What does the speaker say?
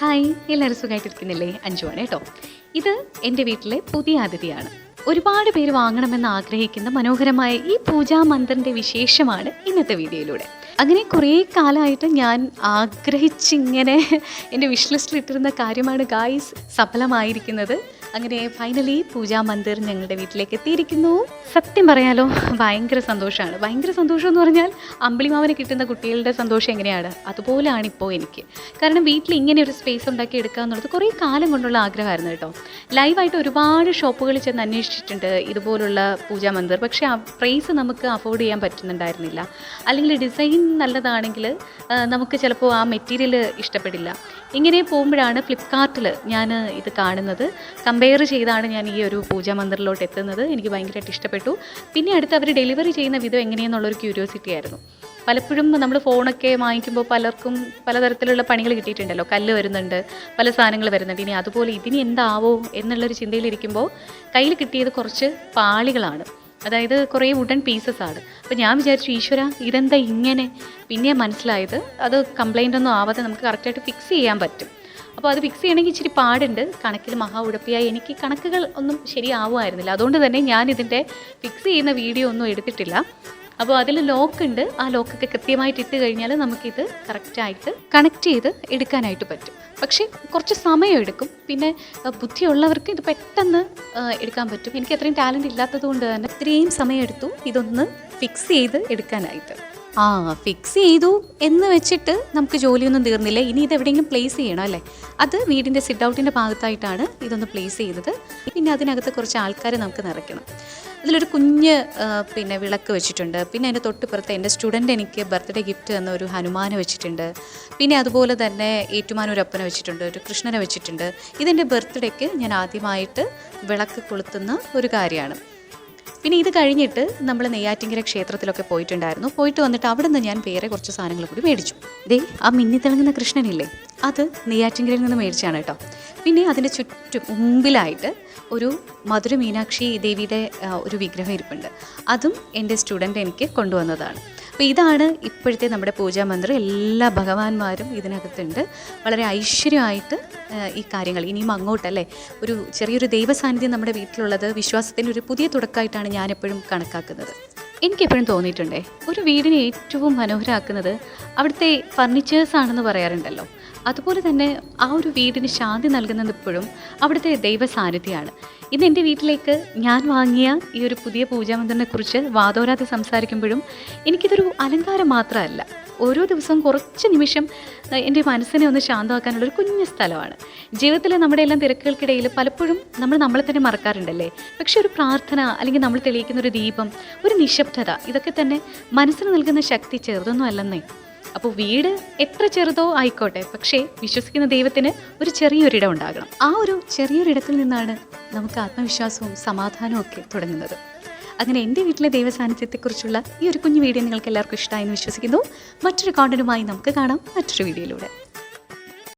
Hi, എല്ലാവരും സുഖമായിട്ടിരിക്കുന്നില്ലേ? അഞ്ജുവാണ് കേട്ടോ. ഇത് എൻ്റെ വീട്ടിലെ പുതിയ അതിഥിയാണ്. ഒരുപാട് പേര് വാങ്ങണമെന്ന് ആഗ്രഹിക്കുന്ന മനോഹരമായ ഈ പൂജാ മന്ത്രിൻ്റെ വിശേഷമാണ് ഇന്നത്തെ വീഡിയോയിലൂടെ. അങ്ങനെ കുറേ കാലമായിട്ട് ഞാൻ ആഗ്രഹിച്ചിങ്ങനെ എൻ്റെ വിഷ് ലിസ്റ്റിൽ ഇട്ടിരുന്ന കാര്യമാണ് ഗായ്സ് സഫലമായിരിക്കുന്നത്. അങ്ങനെ ഫൈനലി പൂജാ മന്ദിർ ഞങ്ങളുടെ വീട്ടിലേക്ക് എത്തിയിരിക്കുന്നു. സത്യം പറയാലോ, ഭയങ്കര സന്തോഷമാണ്. ഭയങ്കര സന്തോഷം എന്ന് പറഞ്ഞാൽ അമ്പിളിമാവന് കിട്ടുന്ന കുട്ടികളുടെ സന്തോഷം എങ്ങനെയാണ് അതുപോലെയാണ് ഇപ്പോൾ എനിക്ക്. കാരണം വീട്ടിൽ ഇങ്ങനെ ഒരു സ്പേസ് ഉണ്ടാക്കി എടുക്കുക എന്നുള്ളത് കുറേ കാലം കൊണ്ടുള്ള ആഗ്രഹമായിരുന്നു കേട്ടോ. ലൈവായിട്ട് ഒരുപാട് ഷോപ്പുകളിൽ ചെന്ന് അന്വേഷിച്ചിട്ടുണ്ട് ഇതുപോലുള്ള പൂജാ മന്ദിർ. പക്ഷേ ആ പ്രൈസ് നമുക്ക് അഫോർഡ് ചെയ്യാൻ പറ്റുന്നുണ്ടായിരുന്നില്ല. അല്ലെങ്കിൽ ഡിസൈൻ നല്ലതാണെങ്കിൽ നമുക്ക് ചിലപ്പോൾ ആ മെറ്റീരിയൽ ഇഷ്ടപ്പെടില്ല. ഇങ്ങനെ പോകുമ്പോഴാണ് ഫ്ലിപ്കാർട്ടിൽ ഞാൻ ഇത് കാണുന്നത്. കമ്പയർ ചെയ്താണ് ഞാൻ ഈ ഒരു പൂജാ മന്ദിറിലോട്ട് എത്തുന്നത്. എനിക്ക് ഭയങ്കരമായിട്ട് ഇഷ്ടപ്പെട്ടു. പിന്നെ അടുത്ത് അവർ ഡെലിവറി ചെയ്യുന്ന വിധം എങ്ങനെയാണെന്നുള്ളൊരു ക്യൂരിയോസിറ്റി ആയിരുന്നു. പലപ്പോഴും നമ്മൾ ഫോണൊക്കെ വാങ്ങിക്കുമ്പോൾ പലർക്കും പലതരത്തിലുള്ള പണികൾ കിട്ടിയിട്ടുണ്ടല്ലോ. കല്ല് വരുന്നുണ്ട്, പല സാധനങ്ങൾ വരുന്നുണ്ട്. ഇനി അതുപോലെ ഇതിനി എന്താവോ എന്നുള്ളൊരു ചിന്തയിലിരിക്കുമ്പോൾ കയ്യിൽ കിട്ടിയത് കുറച്ച് പാളികളാണ്. അതായത് കുറേ വുഡൻ പീസസ് ആണ്. അപ്പോൾ ഞാൻ വിചാരിച്ചു, ഈശ്വര ഇതെന്താ ഇങ്ങനെ? പിന്നെ മനസ്സിലായത് അത് കംപ്ലൈൻ്റ് ഒന്നും ആവാതെ നമുക്ക് കറക്റ്റായിട്ട് ഫിക്സ് ചെയ്യാൻ പറ്റും. അപ്പോൾ അത് ഫിക്സ് ചെയ്യണമെങ്കിൽ ഇച്ചിരി പാടുണ്ട്. കണക്കിൽ മഹാ ഉഴപ്പിയായി എനിക്ക് കണക്കുകൾ ഒന്നും ശരിയാവുമായിരുന്നില്ല. അതുകൊണ്ട് തന്നെ ഞാൻ ഇതിൻ്റെ ഫിക്സ് ചെയ്യുന്ന വീഡിയോ ഒന്നും എടുത്തിട്ടില്ല. അപ്പോൾ അതിൽ ലോക്കുണ്ട്. ആ ലോക്കൊക്കെ കൃത്യമായിട്ട് ഇട്ട് കഴിഞ്ഞാൽ നമുക്കിത് കറക്റ്റായിട്ട് കണക്ട് ചെയ്ത് എടുക്കാനായിട്ട് പറ്റും. പക്ഷേ കുറച്ച് സമയം എടുക്കും. പിന്നെ ബുദ്ധിയുള്ളവർക്ക് ഇത് പെട്ടെന്ന് എടുക്കാൻ പറ്റും. എനിക്ക് അത്രയും ടാലൻറ്റ് ഇല്ലാത്തത് കൊണ്ട് തന്നെ ഇത്രയും സമയം എടുത്തു ഇതൊന്ന് ഫിക്സ് ചെയ്ത് എടുക്കാനായിട്ട്. ഫിക്സ് ചെയ്തു എന്ന് വെച്ചിട്ട് നമുക്ക് ജോലിയൊന്നും തീർന്നില്ല. ഇനി ഇത് എവിടെയെങ്കിലും പ്ലേസ് ചെയ്യണം അല്ലേ? അത് വീടിൻ്റെ സിറ്റ് ഔട്ടിൻ്റെ ഭാഗത്തായിട്ടാണ് ഇതൊന്ന് പ്ലേസ് ചെയ്തത്. പിന്നെ അതിനകത്ത് കുറച്ച് ആൾക്കാരെ നമുക്ക് നിറയ്ക്കണം. അതിലൊരു കുഞ്ഞ് വിളക്ക് വെച്ചിട്ടുണ്ട്. പിന്നെ അതിൻ്റെ തൊട്ടിപ്പുറത്ത് എൻ്റെ സ്റ്റുഡൻ്റ് എനിക്ക് ബർത്ത്ഡേ ഗിഫ്റ്റ് തന്ന ഒരു ഹനുമാനെ വെച്ചിട്ടുണ്ട്. പിന്നെ അതുപോലെ തന്നെ ഏറ്റുമാനൂരപ്പനെ വെച്ചിട്ടുണ്ട്, ഒരു കൃഷ്ണനെ വെച്ചിട്ടുണ്ട്. ഇതെൻ്റെ ബർത്ത്ഡേക്ക് ഞാൻ ആദ്യമായിട്ട് വിളക്ക് കൊളുത്തുന്ന ഒരു കാര്യമാണ്. പിന്നെ ഇത് കഴിഞ്ഞിട്ട് നമ്മൾ നെയ്യാറ്റിൻകര ക്ഷേത്രത്തിലൊക്കെ പോയിട്ടുണ്ടായിരുന്നു. പോയിട്ട് വന്നിട്ട് അവിടെ നിന്ന് ഞാൻ വേറെ കുറച്ച് സാധനങ്ങൾ കൂടി മേടിച്ചു. ആ മിന്നിത്തിളങ്ങുന്ന കൃഷ്ണനില്ലേ, അത് നെയ്യാറ്റിൻകരയിൽ നിന്ന് മേടിച്ചാണ് കേട്ടോ. പിന്നെ അതിൻ്റെ ചുറ്റും മുമ്പിലായിട്ട് ഒരു മധുര മീനാക്ഷി ദേവിയുടെ ഒരു വിഗ്രഹം ഇരിപ്പുണ്ട്. അതും എൻ്റെ സ്റ്റുഡൻ്റ് എനിക്ക് കൊണ്ടുവന്നതാണ്. അപ്പോൾ ഇതാണ് ഇപ്പോഴത്തെ നമ്മുടെ പൂജാ മന്ദിർ. എല്ലാ ഭഗവാന്മാരും ഇതിനകത്തുണ്ട്. വളരെ ഐശ്വര്യമായിട്ട് ഈ കാര്യങ്ങൾ ഇനിയും അങ്ങോട്ടല്ലേ ഒരു ചെറിയൊരു ദൈവസാന്നിധ്യം നമ്മുടെ വീട്ടിലുള്ളത് വിശ്വാസത്തിൻ്റെ ഒരു പുതിയ തുടക്കമായിട്ടാണ് ഞാനെപ്പോഴും കണക്കാക്കുന്നത്. എനിക്കെപ്പോഴും തോന്നിയിട്ടുണ്ടേ, ഒരു വീടിനെ ഏറ്റവും മനോഹരമാക്കുന്നത് അവിടുത്തെ ഫർണിച്ചേഴ്സ് ആണെന്ന് പറയാറുണ്ടല്ലോ. അതുപോലെ തന്നെ ആ ഒരു വീടിന് ശാന്തി നൽകുന്നത് ഇപ്പോഴും അവിടുത്തെ ദൈവ സാന്നിധ്യമാണ്. ഇന്ന് എൻ്റെ വീട്ടിലേക്ക് ഞാൻ വാങ്ങിയ ഈ ഒരു പുതിയ പൂജാമന്ദിറിനെ കുറിച്ച് വാദോരാതെ സംസാരിക്കുമ്പോഴും എനിക്കിതൊരു അലങ്കാരം മാത്രമല്ല, ഓരോ ദിവസവും കുറച്ച് നിമിഷം എൻ്റെ മനസ്സിനെ ഒന്ന് ശാന്തമാക്കാനുള്ളൊരു കുഞ്ഞു സ്ഥലമാണ്. ജീവിതത്തിലെ നമ്മുടെ എല്ലാം തിരക്കുകൾക്കിടയിൽ പലപ്പോഴും നമ്മളെ തന്നെ മറക്കാറുണ്ടല്ലേ. പക്ഷെ ഒരു പ്രാർത്ഥന, അല്ലെങ്കിൽ നമ്മൾ തെളിയിക്കുന്ന ഒരു ദീപം, ഒരു നിശബ്ദത, ഇതൊക്കെ തന്നെ മനസ്സിന് നൽകുന്ന ശക്തി ചെറുതൊന്നും അല്ലെന്നേ. അപ്പോൾ വീട് എത്ര ചെറുതോ ആയിക്കോട്ടെ, പക്ഷേ വിശ്വസിക്കുന്ന ദൈവത്തിന് ഒരു ചെറിയൊരിടം ഉണ്ടാകണം. ആ ഒരു ചെറിയൊരിടത്തിൽ നിന്നാണ് നമുക്ക് ആത്മവിശ്വാസവും സമാധാനവും ഒക്കെ തുടങ്ങുന്നത്. അങ്ങനെ എൻ്റെ വീട്ടിലെ ദൈവസാന്നിധ്യത്തെക്കുറിച്ചുള്ള ഈ ഒരു കുഞ്ഞു വീഡിയോ നിങ്ങൾക്ക് എല്ലാവർക്കും ഇഷ്ടമായെന്ന് വിശ്വസിക്കുന്നു. മറ്റൊരു കോണ്ടന്റുമായി നമുക്ക് കാണാം മറ്റൊരു വീഡിയോയിലൂടെ.